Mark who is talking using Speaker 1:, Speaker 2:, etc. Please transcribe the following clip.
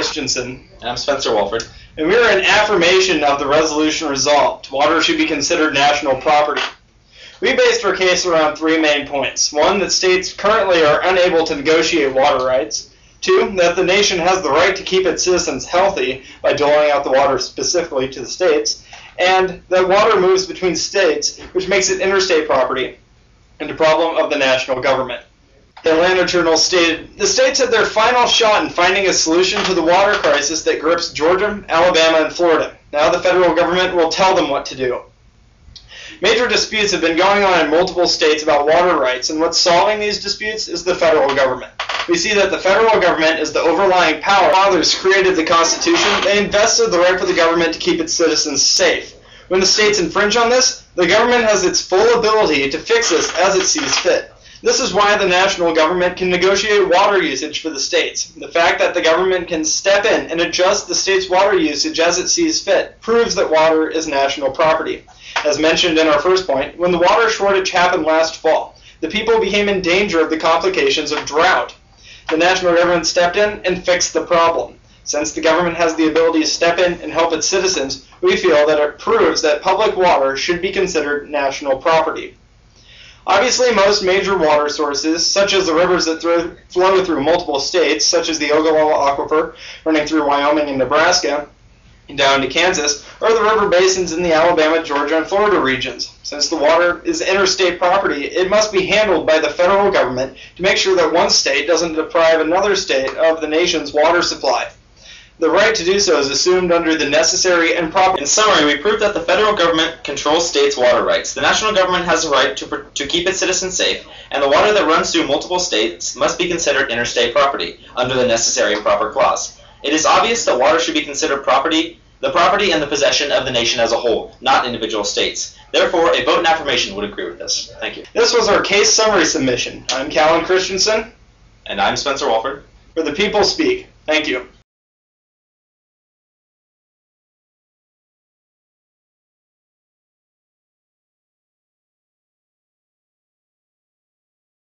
Speaker 1: Christensen.
Speaker 2: And I'm Spencer Walford.
Speaker 1: And we are in affirmation of the resolution resolved. Water should be considered national property. We based our case around three main points. One, that states currently are unable to negotiate water rights. Two, that the nation has the right to keep its citizens healthy by doling out the water specifically to the states. And that water moves between states, which makes it interstate property and a problem of the national government. The Atlanta Journal stated, the states had their final shot in finding a solution to the water crisis that grips Georgia, Alabama, and Florida. Now the federal government will tell them what to do. Major disputes have been going on in multiple states about water rights, and what's solving these disputes is the federal government. We see that the federal government is the overlying power. Fathers created the Constitution. They invested the right for the government to keep its citizens safe. When the states infringe on this, the government has its full ability to fix this as it sees fit. This is why the national government can negotiate water usage for the states. The fact that the government can step in and adjust the state's water usage as it sees fit proves that water is national property. As mentioned in our first point, when the water shortage happened last fall, the people became in danger of the complications of drought. The national government stepped in and fixed the problem. Since the government has the ability to step in and help its citizens, we feel that it proves that public water should be considered national property. Obviously, most major water sources, such as the rivers that flow through multiple states, such as the Ogallala Aquifer running through Wyoming and Nebraska, and down to Kansas, are the river basins in the Alabama, Georgia, and Florida regions. Since the water is interstate property, it must be handled by the federal government to make sure that one state doesn't deprive another state of the nation's water supply. The right to do so is assumed under the necessary and proper.
Speaker 2: In summary, we proved that the federal government controls states' water rights. The national government has a right to keep its citizens safe, and the water that runs through multiple states must be considered interstate property under the necessary and proper clause. It is obvious that water should be considered the property and the possession of the nation as a whole, not individual states. Therefore, a vote in affirmation would agree with this. Thank you.
Speaker 1: This was our case summary submission. I'm Callan Christensen.
Speaker 2: And I'm Spencer Walford.
Speaker 1: For The People Speak. Thank you.